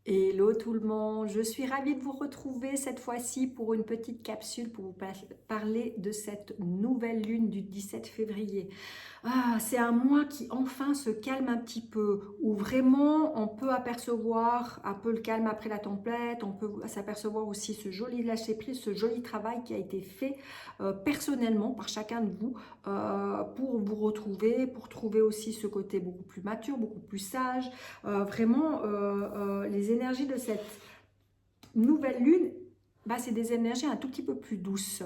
Hello tout le monde, je suis ravie de vous retrouver cette fois-ci pour une petite capsule pour vous parler de cette nouvelle lune du 17 février. C'est un mois qui enfin se calme un petit peu, où vraiment on peut apercevoir un peu le calme après la tempête, on peut s'apercevoir aussi ce joli lâcher-prise, ce joli travail qui a été fait personnellement par chacun de vous pour vous retrouver, pour trouver aussi ce côté beaucoup plus mature, beaucoup plus sage. Les énergies de cette nouvelle lune, c'est des énergies un tout petit peu plus douces.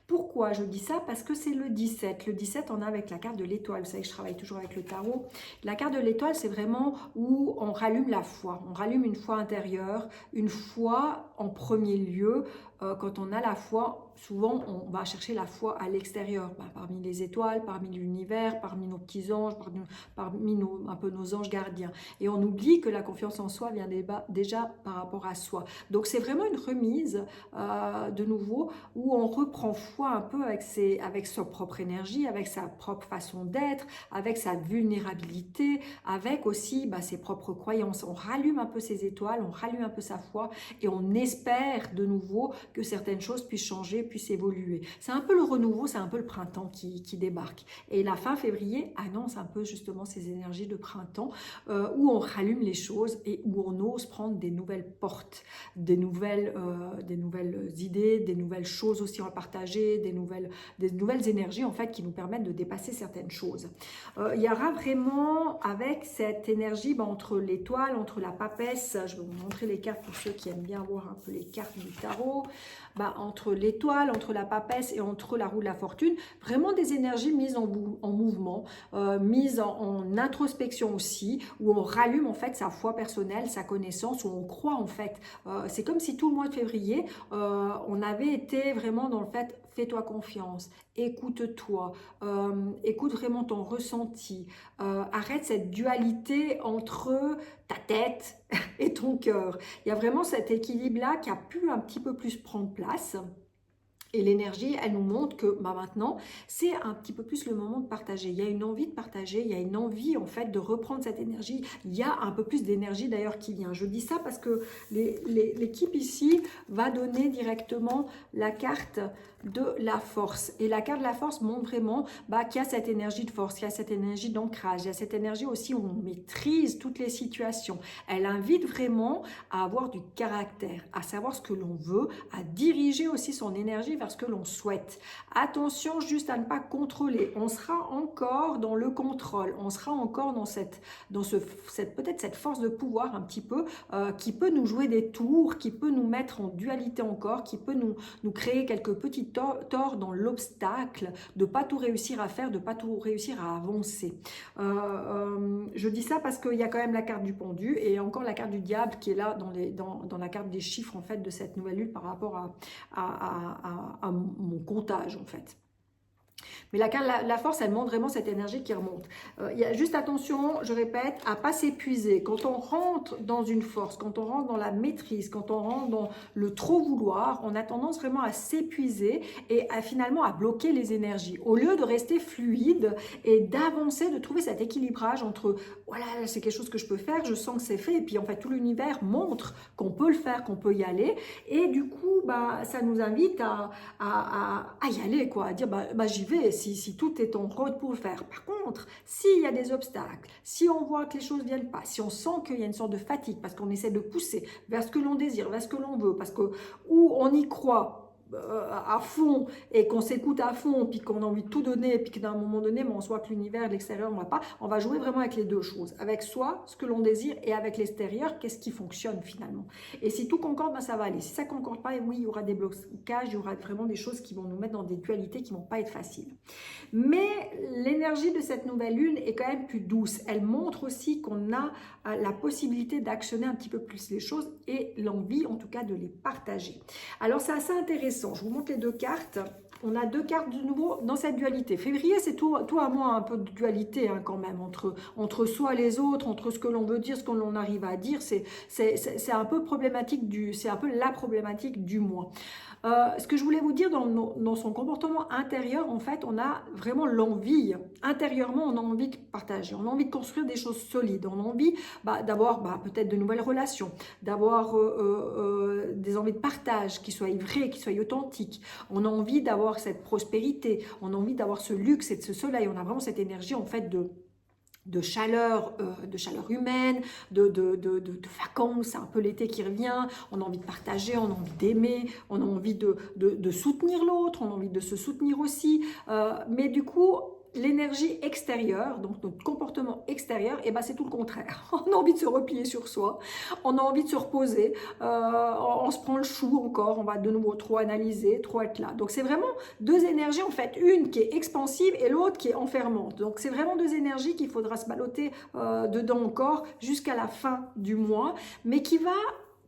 Pourquoi je dis ça? Parce que c'est le 17. Le 17, on a avec la carte de l'étoile. Vous savez que je travaille toujours avec le tarot. La carte de l'étoile, c'est vraiment où on rallume la foi. On rallume une foi intérieure, une foi en premier lieu. Quand on a la foi, souvent on va chercher la foi à l'extérieur, parmi les étoiles, parmi l'univers, parmi nos petits anges, parmi un peu nos anges gardiens. Et on oublie que la confiance en soi vient déjà par rapport à soi. Donc c'est vraiment une remise de nouveau où on reprend foi un peu avec sa propre énergie, avec sa propre façon d'être, avec sa vulnérabilité, avec aussi ses propres croyances. On rallume un peu ses étoiles, on rallume un peu sa foi et on espère de nouveau que certaines choses puissent changer, puissent évoluer. C'est un peu le renouveau, c'est un peu le printemps qui débarque. Et la fin février annonce un peu justement ces énergies de printemps où on rallume les choses et où on ose prendre des nouvelles portes, des nouvelles idées, des nouvelles choses aussi à partager, des nouvelles énergies en fait qui nous permettent de dépasser certaines choses. Il y aura vraiment avec cette énergie entre l'étoile, entre la papesse, je vais vous montrer les cartes pour ceux qui aiment bien voir un peu les cartes du tarot, entre l'étoile, entre la papesse et entre la roue de la fortune, vraiment des énergies mises en mouvement, mises en introspection aussi, où on rallume en fait sa foi personnelle, sa connaissance, où on croit en fait. C'est comme si tout le mois de février, on avait été vraiment dans le fait, fais-toi confiance, écoute-toi, écoute vraiment ton ressenti, arrête cette dualité entre ta tête et ton cœur. Il y a vraiment cet équilibre-là qui a pu un petit peu plus prendre place. Et l'énergie, elle nous montre que maintenant, c'est un petit peu plus le moment de partager. Il y a une envie de partager, il y a une envie en fait de reprendre cette énergie. Il y a un peu plus d'énergie d'ailleurs qui vient. Je dis ça parce que l'équipe ici va donner directement la carte de la force. Et la carte de la force montre vraiment qu'il y a cette énergie de force, qu'il y a cette énergie d'ancrage, il y a cette énergie aussi où on maîtrise toutes les situations. Elle invite vraiment à avoir du caractère, à savoir ce que l'on veut, à diriger aussi son énergie vers ce que l'on souhaite. Attention juste à ne pas contrôler. On sera encore dans le contrôle, on sera encore dans peut-être cette force de pouvoir un petit peu qui peut nous jouer des tours, qui peut nous mettre en dualité encore, qui peut nous créer quelques petits torts dans l'obstacle de ne pas tout réussir à faire, de ne pas tout réussir à avancer. Je dis ça parce qu'il y a quand même la carte du pendu et encore la carte du diable qui est là dans la carte des chiffres en fait de cette nouvelle lune par rapport à mon comptage en fait. Mais la force, elle montre vraiment cette énergie qui remonte. Il y a juste attention, je répète, à ne pas s'épuiser. Quand on rentre dans une force, quand on rentre dans la maîtrise, quand on rentre dans le trop vouloir, on a tendance vraiment à s'épuiser et finalement à bloquer les énergies. Au lieu de rester fluide et d'avancer, de trouver cet équilibrage entre, voilà, c'est quelque chose que je peux faire, je sens que c'est fait, et puis en fait tout l'univers montre qu'on peut le faire, qu'on peut y aller, et du coup, ça nous invite à y aller, quoi, à dire, j'y vais, si tout est en route pour le faire. Par contre, s'il y a des obstacles, si on voit que les choses ne viennent pas, si on sent qu'il y a une sorte de fatigue, parce qu'on essaie de pousser vers ce que l'on désire, vers ce que l'on veut, parce que où on y croit, à fond et qu'on s'écoute à fond puis qu'on a envie de tout donner puis qu'à un moment donné on soit que l'univers, l'extérieur, on va jouer vraiment avec les deux choses, avec soi, ce que l'on désire et avec l'extérieur, qu'est-ce qui fonctionne finalement. Et si tout concorde, ça va aller. Si ça concorde pas, oui, il y aura des blocages, il y aura vraiment des choses qui vont nous mettre dans des dualités qui vont pas être faciles. Mais l'énergie de cette nouvelle lune est quand même plus douce. Elle montre aussi qu'on a la possibilité d'actionner un petit peu plus les choses et l'envie en tout cas de les partager. Alors c'est assez intéressant intéressant. Je vous montre les deux cartes. On a deux cartes de nouveau dans cette dualité. Février, c'est tout à moi un peu de dualité hein, quand même, entre soi et les autres, entre ce que l'on veut dire, ce que l'on arrive à dire. C'est un peu problématique c'est un peu la problématique du moi. Ce que je voulais vous dire dans son comportement intérieur, en fait, on a vraiment l'envie. Intérieurement, on a envie de partager, on a envie de construire des choses solides, on a envie d'avoir peut-être de nouvelles relations, d'avoir des envies de partage qui soient vraies, qui soient authentiques. On a envie d'avoir cette prospérité, on a envie d'avoir ce luxe et de ce soleil. On a vraiment cette énergie en fait de chaleur humaine, de vacances, c'est un peu l'été qui revient, on a envie de partager, on a envie d'aimer, on a envie de soutenir l'autre, on a envie de se soutenir aussi, mais du coup, l'énergie extérieure, donc notre comportement extérieur, c'est tout le contraire. On a envie de se replier sur soi, on a envie de se reposer, on se prend le chou encore, on va de nouveau trop analyser, trop être là. Donc c'est vraiment deux énergies en fait, une qui est expansive et l'autre qui est enfermante. Donc c'est vraiment deux énergies qu'il faudra se balloter dedans encore jusqu'à la fin du mois, mais qui va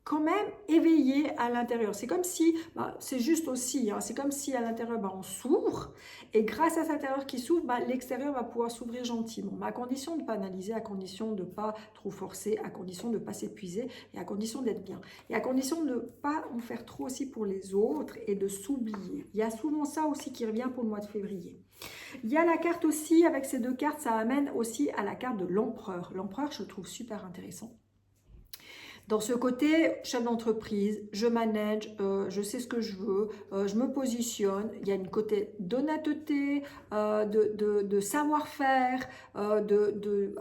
quand même éveillé à l'intérieur. C'est comme si, c'est juste aussi, hein, c'est comme si à l'intérieur, on s'ouvre, et grâce à cet intérieur qui s'ouvre, l'extérieur va pouvoir s'ouvrir gentiment. Mais à condition de ne pas analyser, à condition de ne pas trop forcer, à condition de ne pas s'épuiser, et à condition d'être bien. Et à condition de ne pas en faire trop aussi pour les autres, et de s'oublier. Il y a souvent ça aussi qui revient pour le mois de février. Il y a la carte aussi, avec ces deux cartes, ça amène aussi à la carte de l'empereur. L'empereur, je le trouve super intéressant. Dans ce côté, chef d'entreprise, je manage, je sais ce que je veux, je me positionne. Il y a une côté d'honnêteté, de savoir-faire,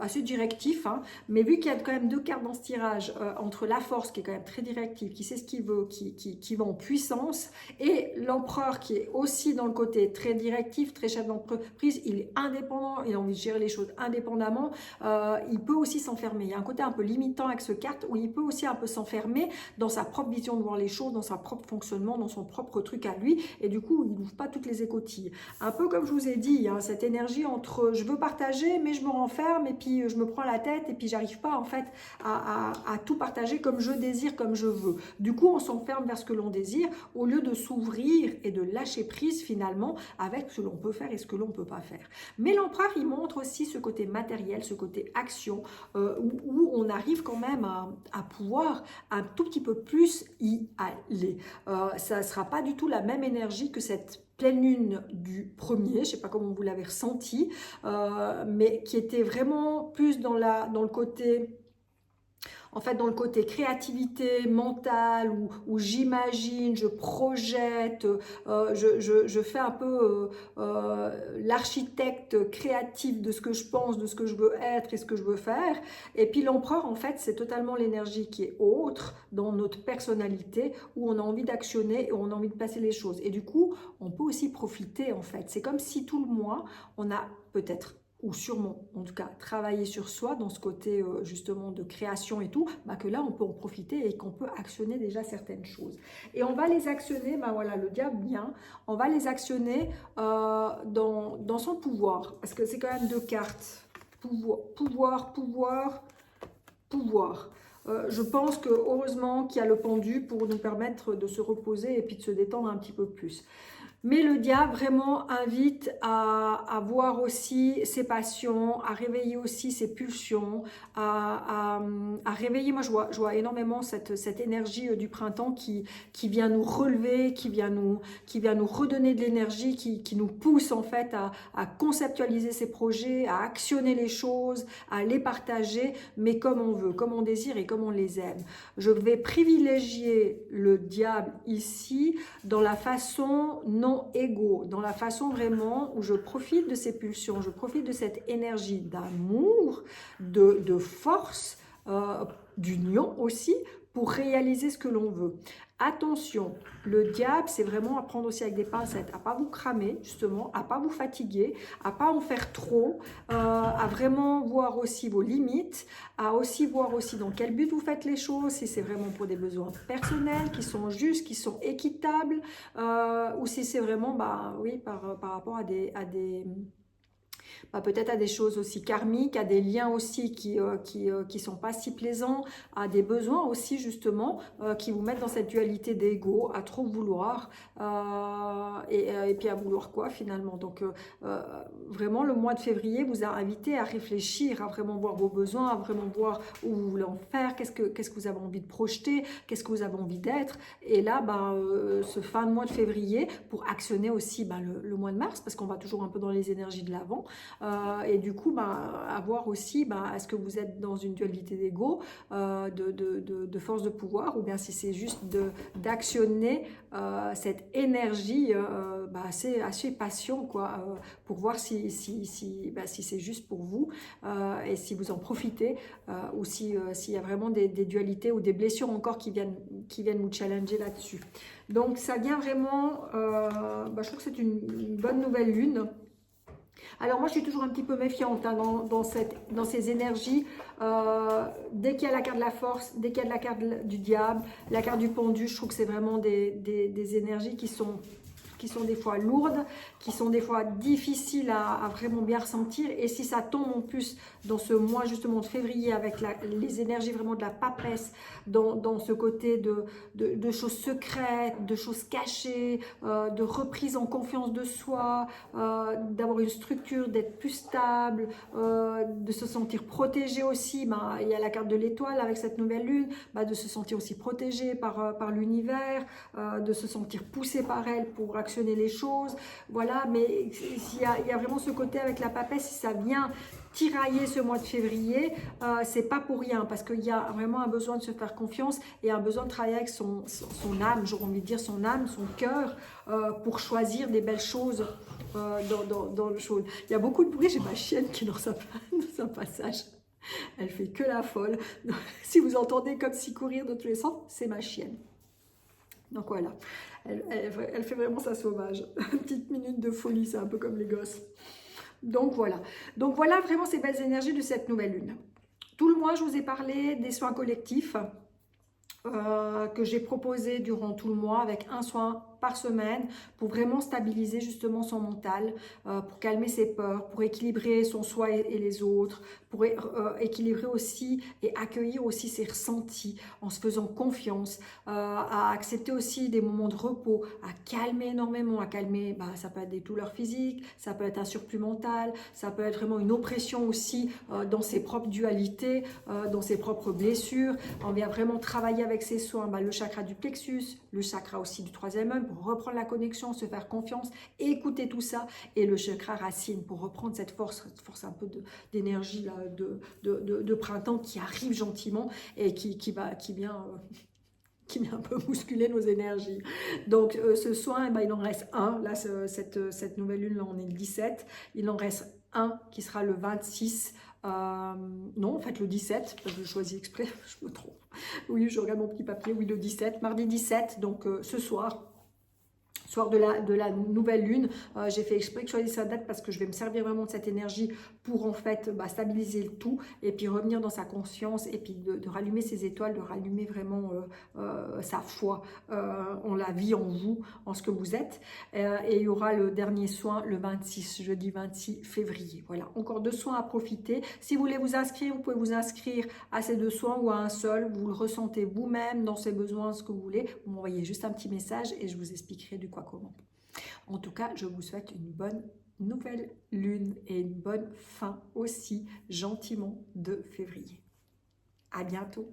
assez directif. Hein, mais vu qu'il y a quand même deux cartes dans ce tirage, entre la force qui est quand même très directive, qui sait ce qu'il veut, qui va en puissance, et l'empereur qui est aussi dans le côté très directif, très chef d'entreprise, il est indépendant, il a envie de gérer les choses indépendamment, il peut aussi s'enfermer. Il y a un côté un peu limitant avec ce carte où il peut aussi un peu s'enfermer dans sa propre vision de voir les choses, dans son propre fonctionnement, dans son propre truc à lui, et du coup il n'ouvre pas toutes les écotilles. Un peu comme je vous ai dit, hein, cette énergie entre je veux partager mais je me renferme et puis je me prends la tête et puis j'arrive pas en fait à tout partager comme je désire, comme je veux. Du coup on s'enferme vers ce que l'on désire au lieu de s'ouvrir et de lâcher prise finalement avec ce que l'on peut faire et ce que l'on peut pas faire. Mais l'empereur il montre aussi ce côté matériel, ce côté action, où on arrive quand même à pouvoir un tout petit peu plus y aller. Ça ne sera pas du tout la même énergie que cette pleine lune du premier, je ne sais pas comment vous l'avez ressenti, mais qui était vraiment plus dans le côté... En fait, dans le côté créativité mentale, où j'imagine, je projette, je fais un peu l'architecte créatif de ce que je pense, de ce que je veux être et ce que je veux faire. Et puis l'empereur, en fait, c'est totalement l'énergie qui est autre dans notre personnalité, où on a envie d'actionner et on a envie de passer les choses. Et du coup, on peut aussi profiter, en fait. C'est comme si tout le mois, on a peut-être ou sûrement, en tout cas, travailler sur soi dans ce côté justement de création et tout, que là, on peut en profiter et qu'on peut actionner déjà certaines choses. Et on va les actionner, voilà, le diable vient, on va les actionner dans son pouvoir, parce que c'est quand même deux cartes. Pouvoir. Je pense que heureusement qu'il y a le pendu pour nous permettre de se reposer et puis de se détendre un petit peu plus. Mais le diable vraiment invite à voir aussi ses passions, à réveiller aussi ses pulsions, à réveiller. Moi, je vois énormément cette énergie du printemps qui vient nous relever, qui vient nous redonner de l'énergie, qui nous pousse en fait à conceptualiser ses projets, à actionner les choses, à les partager, mais comme on veut, comme on désire et comme on les aime. Je vais privilégier le diable ici dans la façon non égaux, dans la façon vraiment où je profite de ces pulsions, je profite de cette énergie d'amour, de force, d'union aussi, pour réaliser ce que l'on veut. Attention, le diable, c'est vraiment à prendre aussi avec des pincettes, à pas vous cramer justement, à pas vous fatiguer, à pas en faire trop, à vraiment voir aussi vos limites, à aussi voir aussi dans quel but vous faites les choses, si c'est vraiment pour des besoins personnels qui sont justes, qui sont équitables, ou si c'est vraiment, oui, par rapport à des Bah, peut-être à des choses aussi karmiques, à des liens aussi qui sont pas si plaisants, à des besoins aussi justement qui vous mettent dans cette dualité d'ego, à trop vouloir et puis à vouloir quoi finalement. Donc vraiment le mois de février vous a invité à réfléchir, à vraiment voir vos besoins, à vraiment voir où vous voulez en faire, qu'est-ce que vous avez envie de projeter, qu'est-ce que vous avez envie d'être. Et là, ce fin de mois de février, pour actionner aussi le mois de mars, parce qu'on va toujours un peu dans les énergies de l'avant, et du coup, à voir aussi, est-ce que vous êtes dans une dualité d'ego, de force de pouvoir, ou bien si c'est juste d'actionner cette énergie assez passion, quoi, pour voir si c'est juste pour vous, et si vous en profitez, ou s'il y a vraiment des dualités ou des blessures encore qui viennent vous challenger là-dessus. Donc ça vient vraiment, je trouve que c'est une bonne nouvelle lune. Alors moi je suis toujours un petit peu méfiante hein, dans ces énergies. Dès qu'il y a la carte de la force, dès qu'il y a la carte du diable, la carte du pendu, je trouve que c'est vraiment des énergies qui sont des fois lourdes, qui sont des fois difficiles à vraiment bien ressentir. Et si ça tombe en plus dans ce mois justement de février avec les énergies vraiment de la papesse, dans ce côté de choses secrètes, de choses cachées, de reprise en confiance de soi, d'avoir une structure, d'être plus stable, de se sentir protégé aussi. Il y a la carte de l'étoile avec cette nouvelle lune, de se sentir aussi protégé par l'univers, de se sentir poussé par elle pour actionner les choses, voilà. Mais il y a vraiment ce côté avec la papesse, si ça vient tirailler ce mois de février, c'est pas pour rien, parce qu'il y a vraiment un besoin de se faire confiance et un besoin de travailler avec son âme, j'aurais envie de dire son âme, son cœur, pour choisir des belles choses dans le chose. Il y a beaucoup de bruit, j'ai ma chienne qui est dans un passage. Elle fait que la folle. Si vous entendez comme si courir de tous les sens, c'est ma chienne. Donc voilà, elle fait vraiment sa sauvage. Une petite minute de folie, c'est un peu comme les gosses. Donc voilà vraiment ces belles énergies de cette nouvelle lune. Tout le mois, je vous ai parlé des soins collectifs que j'ai proposés durant tout le mois avec un soin par semaine pour vraiment stabiliser justement son mental, pour calmer ses peurs, pour équilibrer son soi et les autres, pour équilibrer aussi et accueillir aussi ses ressentis en se faisant confiance, à accepter aussi des moments de repos, à calmer énormément, ça peut être des douleurs physiques, ça peut être un surplus mental, ça peut être vraiment une oppression aussi dans ses propres dualités, dans ses propres blessures. On vient vraiment travailler avec ces soins, le chakra du plexus, le chakra aussi du troisième œil pour reprendre la connexion, se faire confiance, écouter tout ça, et le chakra racine pour reprendre cette force un peu d'énergie de printemps qui arrive gentiment et qui vient un peu bousculer nos énergies. Donc ce soin, il en reste un, là cette nouvelle lune, là on est le 17, il en reste un qui sera le 26, non en fait le 17, je choisis exprès, je me trompe, oui je regarde mon petit papier, oui le 17, mardi 17, donc ce soir de la nouvelle lune. J'ai fait exprès que je choisisse cette date parce que je vais me servir vraiment de cette énergie pour en fait stabiliser le tout et puis revenir dans sa conscience et puis de rallumer ses étoiles, de rallumer vraiment sa foi en la vie, en vous, en ce que vous êtes. Et il y aura le dernier soin le 26, jeudi 26 février. Voilà, encore 2 soins à profiter. Si vous voulez vous inscrire, vous pouvez vous inscrire à ces 2 soins ou à un seul. Vous le ressentez vous-même dans ses besoins, ce que vous voulez. Vous m'envoyez juste un petit message et je vous expliquerai du quoi comment. En tout cas, je vous souhaite une bonne nouvelle lune et une bonne fin aussi, gentiment, de février. À bientôt.